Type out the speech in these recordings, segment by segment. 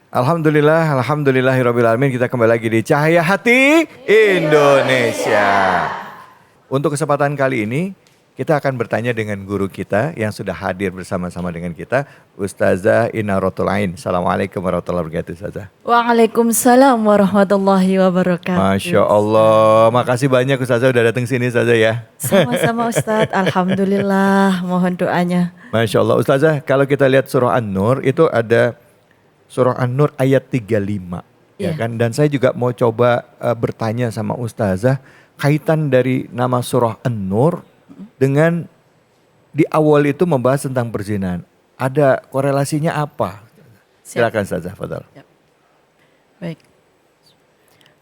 Alhamdulillahirrabbilalamin, kita kembali lagi di Cahaya Hati Indonesia. Untuk kesempatan kali ini kita akan bertanya dengan guru kita yang sudah hadir bersama-sama dengan kita, Ustazah Inaratul Ain. Assalamualaikum warahmatullahi wabarakatuh, Ustazah. Waalaikumsalam warahmatullahi wabarakatuh. Masya Allah, makasih banyak Ustazah udah datang sini Ustazah ya. Sama-sama Ustadz, Alhamdulillah, mohon doanya. Masya Allah Ustazah, kalau kita lihat surah An-Nur itu ada surah An-Nur ayat 35 ya kan. Dan saya juga mau coba bertanya sama Ustazah kaitan dari nama surah An-Nur dengan di awal itu membahas tentang perzinahan. Ada korelasinya apa? Silakan Ustazah, fadhal. Baik.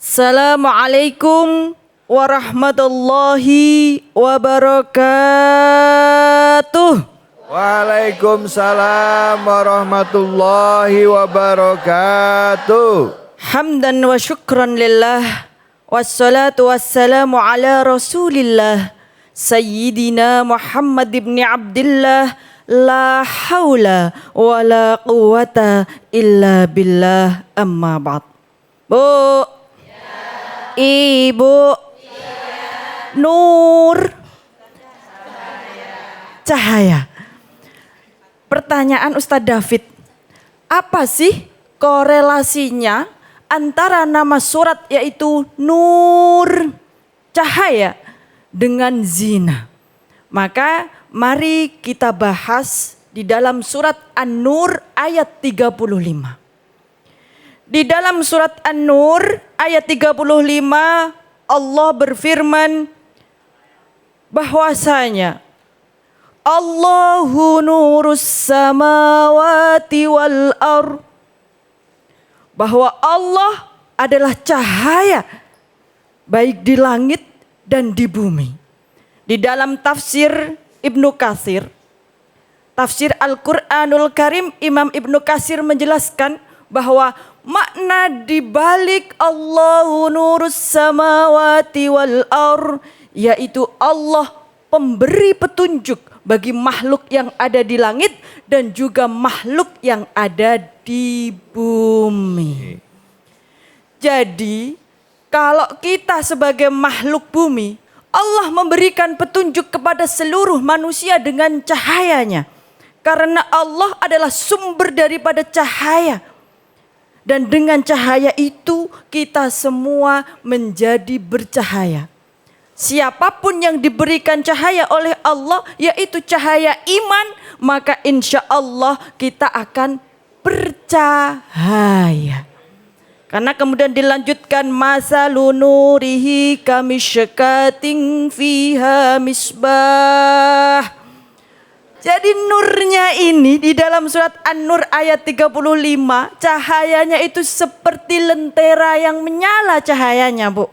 Assalamualaikum warahmatullahi wabarakatuh. Waalaikumsalam warahmatullahi wabarakatuh. Hamdan wa syukran lillah. Wassalatu wassalamu ala rasulillah. Sayyidina Muhammad ibn Abdillah. La hawla wa la quwata illa billah, amma ba'd. Bu, Ibu, Nur, Cahaya. Pertanyaan Ustadz David, apa sih korelasinya antara nama surat yaitu Nur, cahaya, dengan zina? Maka mari kita bahas di dalam surat An-Nur ayat 35. Di dalam surat An-Nur ayat 35 Allah berfirman bahwasanya Allahu nurus samawati wal ar, bahwa Allah adalah cahaya baik di langit dan di bumi. Di dalam tafsir Ibnu Katsir, tafsir Al-Quranul Karim, Imam Ibnu Katsir menjelaskan bahwa makna di balik Allahu nurus samawati wal ar, yaitu Allah pemberi petunjuk bagi makhluk yang ada di langit dan juga makhluk yang ada di bumi. Jadi kalau kita sebagai makhluk bumi, Allah memberikan petunjuk kepada seluruh manusia dengan cahayanya. Karena Allah adalah sumber daripada cahaya. Dan dengan cahaya itu kita semua menjadi bercahaya. Siapapun yang diberikan cahaya oleh Allah, yaitu cahaya iman, maka insya Allah kita akan bercahaya. Karena kemudian dilanjutkan masalun nurihi kamisykatin fiha misbah. Jadi nurnya ini di dalam surat An-Nur ayat 35, cahayanya itu seperti lentera yang menyala cahayanya, Bu.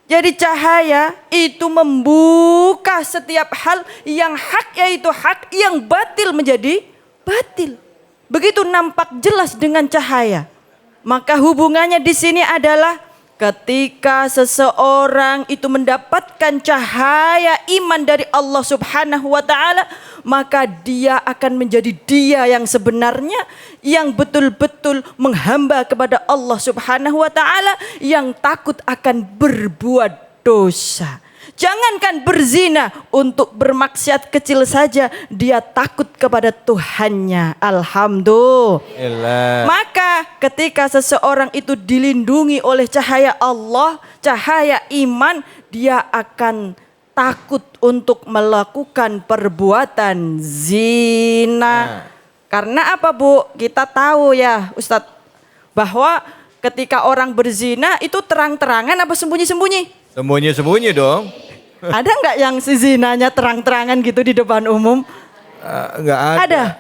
Jadi cahaya itu membuka setiap hal yang hak yaitu hak, yang batil menjadi batil. Begitu nampak jelas dengan cahaya. Maka hubungannya di sini adalah ketika seseorang itu mendapatkan cahaya iman dari Allah Subhanahu wa taala, maka dia akan menjadi dia yang sebenarnya, yang betul-betul menghamba kepada Allah Subhanahu wa taala, yang takut akan berbuat dosa. Jangankan berzina, untuk bermaksiat kecil saja dia takut kepada Tuhannya. Alhamdulillah. Maka ketika seseorang itu dilindungi oleh cahaya Allah, cahaya iman, dia akan takut untuk melakukan perbuatan zina. Karena apa, Bu? Kita tahu ya Ustadz, bahwa ketika orang berzina itu terang-terangan apa sembunyi-sembunyi? Sembunyi-sembunyi dong. Ada nggak yang si zinanya terang-terangan gitu di depan umum? Nggak ada.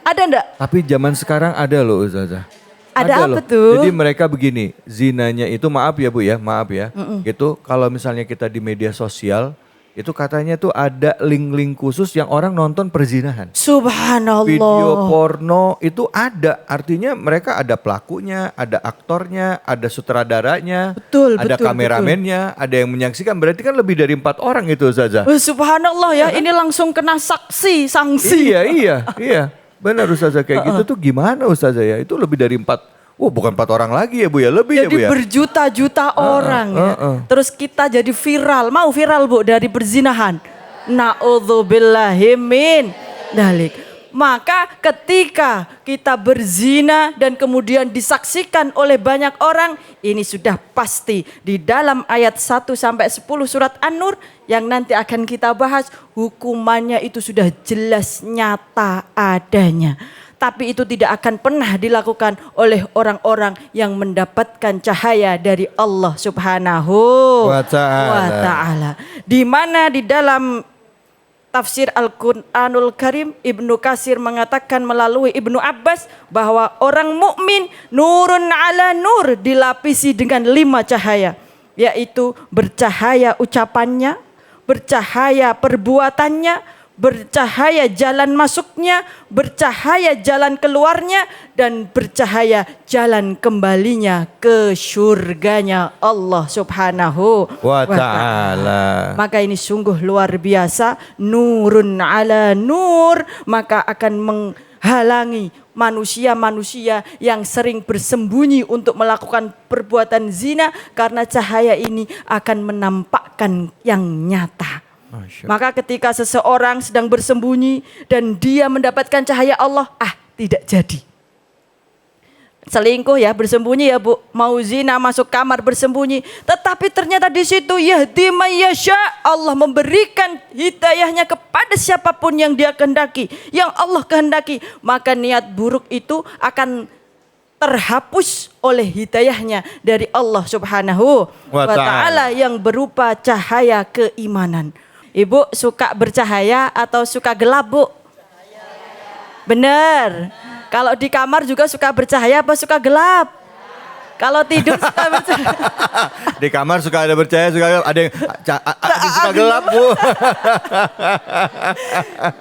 Ada nggak? Tapi zaman sekarang ada loh Ustazah. Ada apa loh. tuh? Jadi mereka begini, zinanya itu maaf ya Bu ya, maaf ya. Gitu kalau misalnya kita di media sosial, itu katanya tuh ada link-link khusus yang orang nonton perzinahan. Subhanallah. Video porno itu ada, artinya mereka ada pelakunya, ada aktornya, ada sutradaranya, ada kameramennya, ada yang menyaksikan. Berarti kan lebih dari 4 orang itu Zaza. Subhanallah ya, ini langsung kena sanksi. Iya. Benar Ustazah, kayak gitu tuh gimana Ustazah ya? Itu lebih dari 4, bukan 4 orang lagi ya Bu ya, lebih ya Jadi Bu ya. berjuta-juta orang ya. Terus kita jadi viral, mau viral Bu dari perzinahan. Na'udzubillahi min dalik. Maka ketika kita berzina dan kemudian disaksikan oleh banyak orang, ini sudah pasti di dalam ayat 1 sampai 10 surat An-Nur yang nanti akan kita bahas, hukumannya itu sudah jelas nyata adanya. Tapi itu tidak akan pernah dilakukan oleh orang-orang yang mendapatkan cahaya dari Allah Subhanahu wa Ta'ala. Di mana di dalam tafsir Al-Quranul Karim, Ibnu Katsir mengatakan melalui Ibnu Abbas bahwa orang mukmin nurun ala nur, dilapisi dengan 5 cahaya, yaitu bercahaya ucapannya, bercahaya perbuatannya, bercahaya jalan masuknya, bercahaya jalan keluarnya, dan bercahaya jalan kembalinya ke surganya Allah Subhanahu wa Ta'ala. Maka ini sungguh luar biasa, nurun ala nur, maka akan menghalangi manusia-manusia yang sering bersembunyi untuk melakukan perbuatan zina, karena cahaya ini akan menampakkan yang nyata. Maka ketika seseorang sedang bersembunyi dan dia mendapatkan cahaya Allah, tidak jadi. Selingkuh ya, bersembunyi ya Bu, mau zina masuk kamar bersembunyi, tetapi ternyata di situ yahdi may yasha, Allah memberikan hidayahnya kepada siapapun yang dia kehendaki, yang Allah kehendaki, maka niat buruk itu akan terhapus oleh hidayahnya dari Allah Subhanahu wa Ta'ala yang berupa cahaya keimanan. Ibu suka bercahaya atau suka gelap Bu? Benar. Kalau di kamar juga suka bercahaya apa suka gelap? Kalau tidur suka bercahaya. Di kamar suka ada bercahaya, suka gelap. Ada yang suka gelap Bu.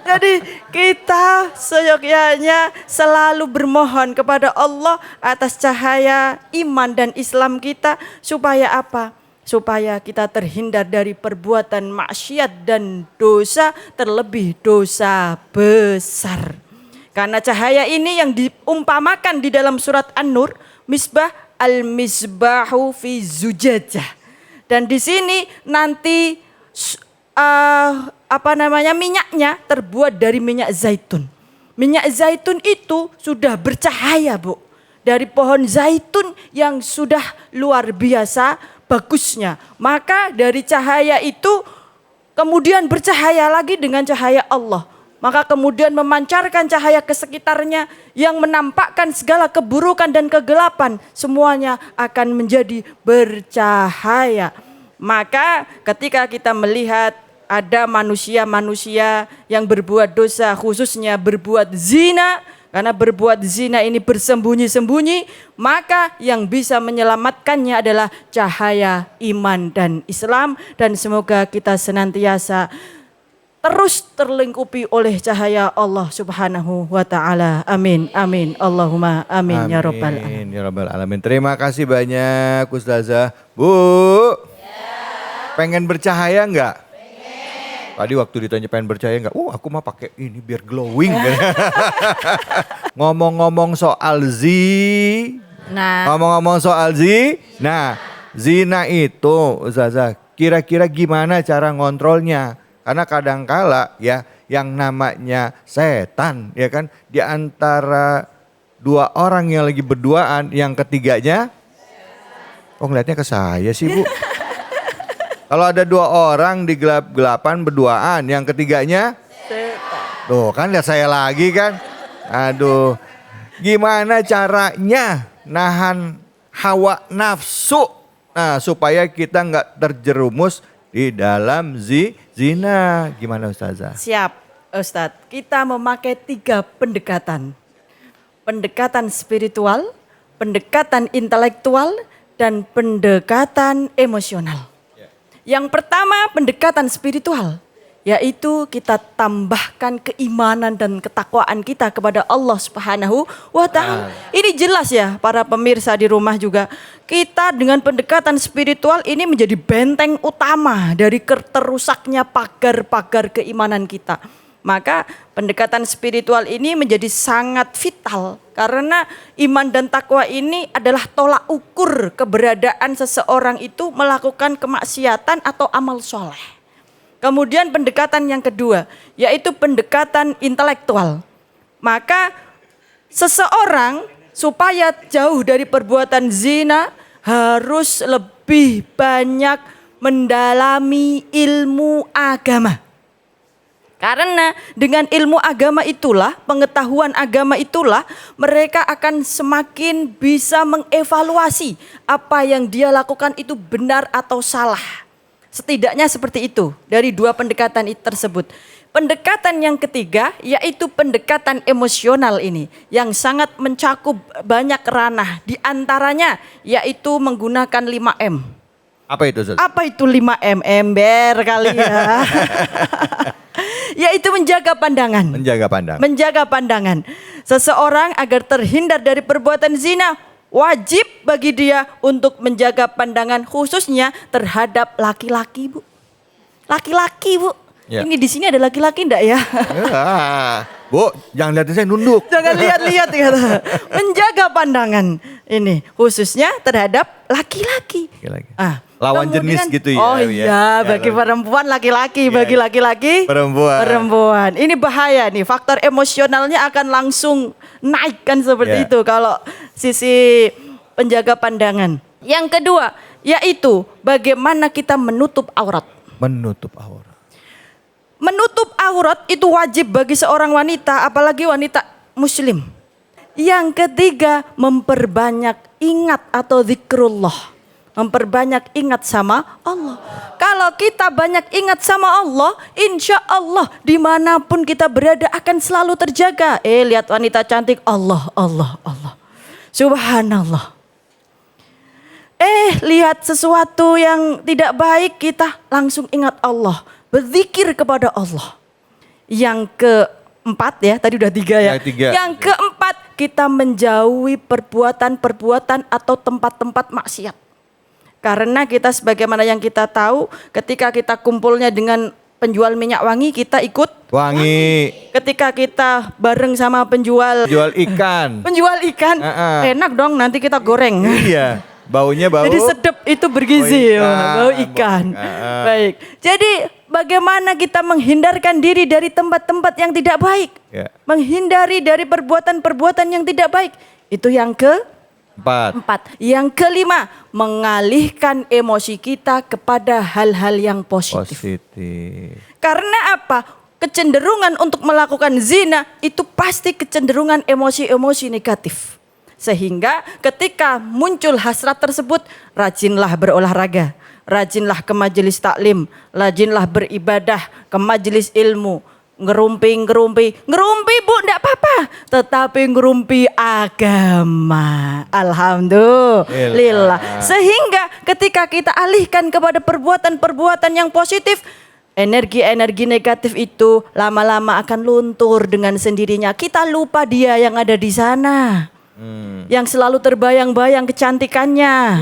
Jadi kita seyogyanya selalu bermohon kepada Allah atas cahaya iman dan Islam kita, supaya apa? Supaya kita terhindar dari perbuatan maksiat dan dosa, terlebih dosa besar. Karena cahaya ini yang diumpamakan di dalam surat An-Nur, misbah al-misbahu fi zujajah. Dan di sini nanti minyaknya terbuat dari minyak zaitun. Minyak zaitun itu sudah bercahaya Bu, dari pohon zaitun yang sudah luar biasa bagusnya. Maka dari cahaya itu kemudian bercahaya lagi dengan cahaya Allah. Maka kemudian memancarkan cahaya ke sekitarnya yang menampakkan segala keburukan dan kegelapan. Semuanya akan menjadi bercahaya. Maka ketika kita melihat ada manusia-manusia yang berbuat dosa, khususnya berbuat zina, karena berbuat zina ini bersembunyi-sembunyi, maka yang bisa menyelamatkannya adalah cahaya iman dan Islam. Dan semoga kita senantiasa terus terlingkupi oleh cahaya Allah Subhanahu wa Ta'ala. Amin, amin, Allahumma amin, ya Rabbal alamin. Ya Rabbal alamin. Terima kasih banyak Ustazah. Bu, pengen bercahaya enggak? Tadi waktu ditanya pengen percaya enggak? Aku mah pakai ini biar glowing. Ngomong-ngomong soal zina itu Ustazah, kira-kira gimana cara ngontrolnya? Karena kadangkala ya yang namanya setan ya kan, di antara 2 orang yang lagi berduaan, yang ketiganya ngeliatnya ke saya sih Bu. Kalau ada 2 orang di gelap-gelapan berduaan, yang ketiganya tuh kan lihat saya lagi kan. Aduh, gimana caranya nahan hawa nafsu, supaya kita nggak terjerumus di dalam zina. Gimana Ustazah? Siap Ustadz, kita memakai 3 pendekatan. Pendekatan spiritual, pendekatan intelektual, dan pendekatan emosional. Yang pertama pendekatan spiritual, yaitu kita tambahkan keimanan dan ketakwaan kita kepada Allah Subhanahu wa Ta'ala. Ini jelas ya para pemirsa di rumah juga. Kita dengan pendekatan spiritual ini menjadi benteng utama dari terusaknya pagar-pagar keimanan kita. Maka pendekatan spiritual ini menjadi sangat vital karena iman dan takwa ini adalah tolak ukur keberadaan seseorang itu melakukan kemaksiatan atau amal soleh. Kemudian pendekatan yang kedua yaitu pendekatan intelektual. Maka seseorang supaya jauh dari perbuatan zina harus lebih banyak mendalami ilmu agama. Karena dengan ilmu agama itulah, pengetahuan agama itulah, mereka akan semakin bisa mengevaluasi apa yang dia lakukan itu benar atau salah. Setidaknya seperti itu dari dua pendekatan tersebut. Pendekatan yang ketiga yaitu pendekatan emosional ini yang sangat mencakup banyak ranah. Di antaranya yaitu menggunakan 5M. Apa itu, Ustaz? Apa itu 5M? Ember kali ya. Yaitu menjaga pandangan. Menjaga pandangan. Menjaga pandangan. Seseorang agar terhindar dari perbuatan zina, wajib bagi dia untuk menjaga pandangan khususnya terhadap laki-laki, Bu. Laki-laki, Bu. Ya. Ini di sini ada laki-laki enggak ya? Bu, jangan lihat saya nunduk. Jangan lihat-lihat kata. Menjaga pandangan ini khususnya terhadap laki-laki. Lawan Kemudian, jenis gitu ya. Oh iya, bagi perempuan laki-laki, bagi laki-laki perempuan. Ini bahaya nih, faktor emosionalnya akan langsung naik kan seperti itu kalau sisi penjaga pandangan. Yang kedua, yaitu bagaimana kita menutup aurat. Menutup aurat. Menutup aurat itu wajib bagi seorang wanita, apalagi wanita muslim. Yang ketiga, memperbanyak ingat atau zikrullah. Memperbanyak ingat sama Allah. Kalau kita banyak ingat sama Allah, insya Allah dimanapun kita berada akan selalu terjaga. Lihat wanita cantik, Allah, Allah, Allah. Subhanallah. Lihat sesuatu yang tidak baik, kita langsung ingat Allah. Berzikir kepada Allah. Yang keempat ya, tadi udah 3 ya. Yang keempat, kita menjauhi perbuatan-perbuatan atau tempat-tempat maksiat. Karena kita sebagaimana yang kita tahu, ketika kita kumpulnya dengan penjual minyak wangi, kita ikut wangi. Ketika kita bareng sama penjual ikan. Penjual ikan, enak dong nanti kita goreng. Iya, baunya bau. Jadi sedap, itu bergizi, bau ikan. Baik. Jadi bagaimana kita menghindarkan diri dari tempat-tempat yang tidak baik. Menghindari dari perbuatan-perbuatan yang tidak baik. Itu yang keempat. Yang kelima, mengalihkan emosi kita kepada hal-hal yang positif. Karena apa? Kecenderungan untuk melakukan zina itu pasti kecenderungan emosi-emosi negatif. Sehingga ketika muncul hasrat tersebut, rajinlah berolahraga, rajinlah ke majelis taklim, rajinlah beribadah ke majelis ilmu. Ngerumpi Bu, enggak apa-apa. Tetapi ngerumpi agama. Alhamdulillah. Sehingga ketika kita alihkan kepada perbuatan-perbuatan yang positif, energi-energi negatif itu lama-lama akan luntur dengan sendirinya. Kita lupa dia yang ada di sana. Yang selalu terbayang-bayang kecantikannya,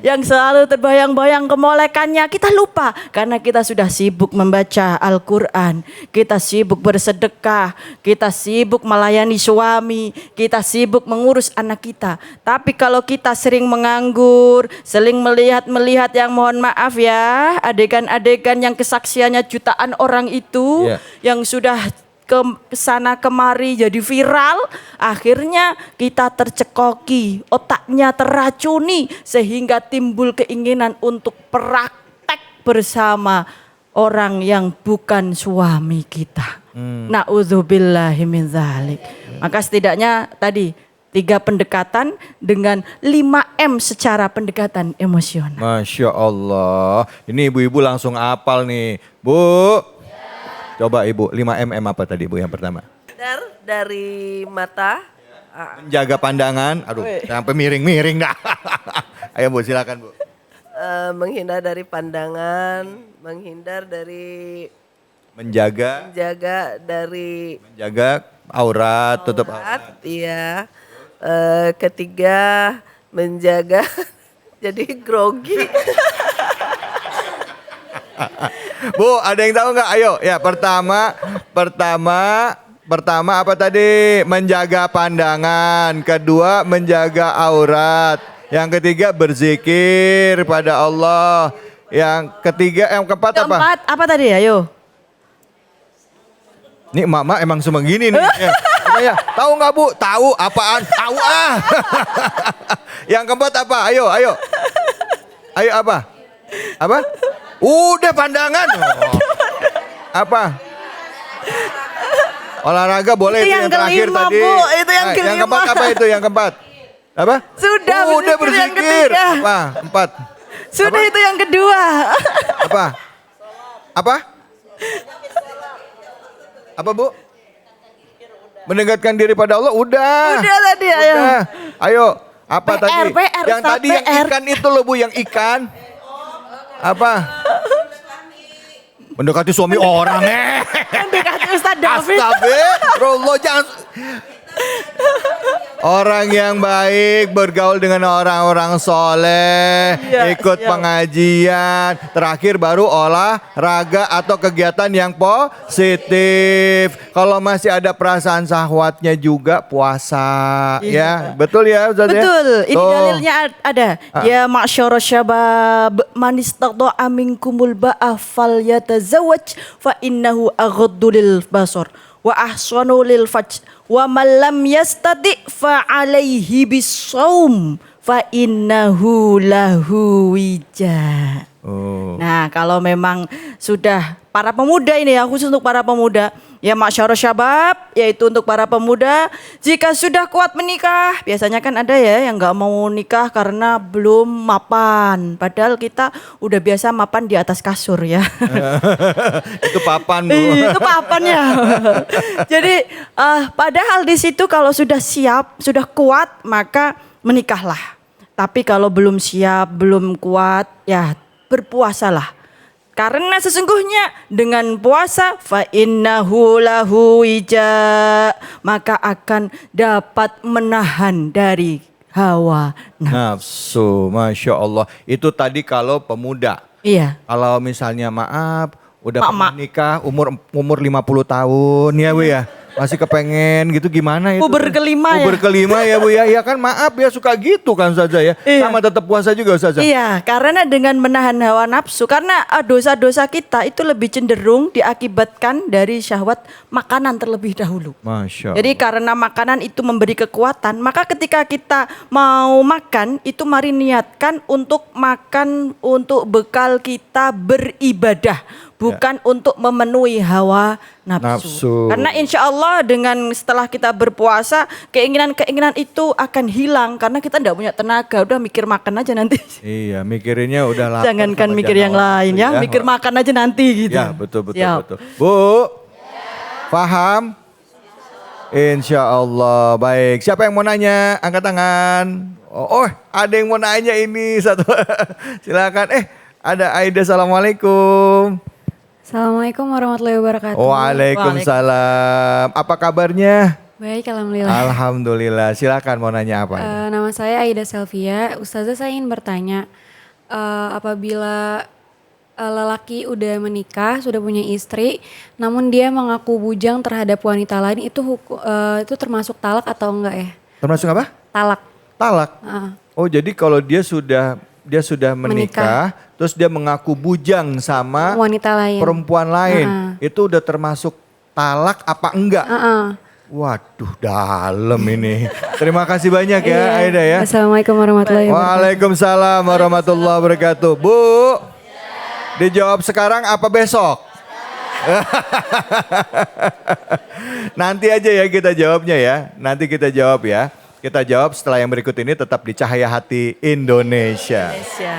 yang selalu terbayang-bayang kemolekannya, kita lupa karena kita sudah sibuk membaca Al-Quran, kita sibuk bersedekah, kita sibuk melayani suami, kita sibuk mengurus anak kita. Tapi kalau kita sering menganggur, sering melihat yang mohon maaf ya, adegan-adegan yang kesaksiannya jutaan orang itu, yang sudah ke sana kemari jadi viral, akhirnya kita tercekoki, otaknya terracuni sehingga timbul keinginan untuk praktek bersama orang yang bukan suami kita. Na'udzubillahi min dzalik. Maka setidaknya tadi 3 pendekatan dengan 5M secara pendekatan emosional. Masya Allah. Ini ibu-ibu langsung hafal nih. Bu. Coba Ibu, 5M apa tadi Bu yang pertama? Dari mata. Menjaga pandangan, sampai miring-miring dah. Ayo Bu, silakan Bu. Menghindar dari pandangan, menghindar dari menjaga dari aurat, tutup aurat. Iya. Ketiga, menjaga jadi grogi. Bu, ada yang tahu nggak? Ayo, ya pertama apa tadi? Menjaga pandangan. Kedua, menjaga aurat. Yang ketiga, berzikir pada Allah. Yang keempat apa? Keempat apa tadi? Ayo. Nih mama emang cuma gini nih. Ya, tahu nggak Bu? Tahu apaan? Tahu ah. Yang keempat apa? Ayo. Ayo apa? Apa? Udah pandangan. Oh. Apa? Olahraga boleh itu yang terakhir kelima, tadi. Bu. Itu yang kelima. Yang keempat apa itu? Yang keempat? Apa? Sudah Udah berzikir yang berzikir. ketiga. Apa? Empat. Sudah itu yang kedua. Apa? Apa? Apa Bu? Mendekatkan diri pada Allah udah. Udah tadi, ayo. Udah. Ayo, apa PR, tadi? PR, Yang Ustaz, tadi yang PR. ikan itu loh Bu, yang ikan. Apa? Mendekati suami orang Mendekati Ustadz David. Astagfirullah, jangan. Orang yang baik bergaul dengan orang-orang soleh, Iya, ikut siap. pengajian, terakhir baru olahraga atau kegiatan yang positif. Kalau masih ada perasaan syahwatnya juga puasa, ya betul ya Ustaz ya? Betul, ini Tuh. dalilnya ada. Ya ma'syara syabab man istata'a minkumul ba'a falyatazawwaj fa innahu aghaddu lil basar wa ahsanu lil fajr wa man lam yastati fa alaihi bisawm fa innahu lahu wija. Oh. Nah, kalau memang sudah para pemuda ini ya, khusus untuk para pemuda, ya masyarakat syabab, yaitu untuk para pemuda, jika sudah kuat menikah, biasanya kan ada ya yang nggak mau nikah karena belum mapan, padahal kita udah biasa mapan di atas kasur ya. Itu papan Bu. Itu papan ya. Jadi padahal di situ kalau sudah siap, sudah kuat, maka menikahlah. Tapi kalau belum siap, belum kuat, ya berpuasalah. Karena sesungguhnya dengan puasa fa innahu lahu wija, maka akan dapat menahan dari hawa Nafsu, Masya Allah. Itu tadi kalau pemuda. Iya. Kalau misalnya maaf, udah Mak-mak. pernah nikah umur 50 tahun ya Bu ya. Masih kepengen gitu gimana itu? Puber kelima ya? Puber kelima ya Bu ya. Ya kan maaf ya suka gitu kan saja ya. Iya. Sama tetap puasa juga saja. Iya, karena dengan menahan hawa nafsu, karena dosa-dosa kita itu lebih cenderung diakibatkan dari syahwat makanan terlebih dahulu. Masya Allah. Jadi karena makanan itu memberi kekuatan, maka ketika kita mau makan itu mari niatkan untuk makan untuk bekal kita beribadah, bukan untuk memenuhi hawa nafsu. Karena insya Allah dengan setelah kita berpuasa, keinginan-keinginan itu akan hilang karena kita tidak punya tenaga, udah mikir makan aja nanti. Iya, mikirinnya udah lapar. Jangankan sama mikir yang janawan lain itu ya, mikir makan aja nanti gitu. Ya betul. Siap. Bu, paham? Insya Allah. Baik, siapa yang mau nanya? Angkat tangan. Oh, ada yang mau nanya ini satu. Silakan. Ada Aida, assalamualaikum. Assalamualaikum warahmatullahi wabarakatuh. Waalaikumsalam. Apa kabarnya? Baik, alhamdulillah. Alhamdulillah. Silakan mau nanya apa? Nama saya Aida Selvia. Ustazah, saya ingin bertanya, apabila lelaki udah menikah, sudah punya istri, namun dia mengaku bujang terhadap wanita lain, itu itu termasuk talak atau enggak ya? Termasuk apa? Talak. Talak. Oh, jadi kalau dia sudah menikah, terus dia mengaku bujang sama Wanita lain. perempuan lain, itu udah termasuk talak apa enggak? Waduh, dalam ini. Terima kasih banyak ya Aida ya. Assalamualaikum warahmatullahi wabarakatuh. Waalaikumsalam warahmatullahi wabarakatuh. Bu, dijawab sekarang apa besok? Nanti aja ya kita jawabnya ya. Nanti kita jawab ya. Kita jawab setelah yang berikut ini, tetap di Cahaya Hati Indonesia. Indonesia.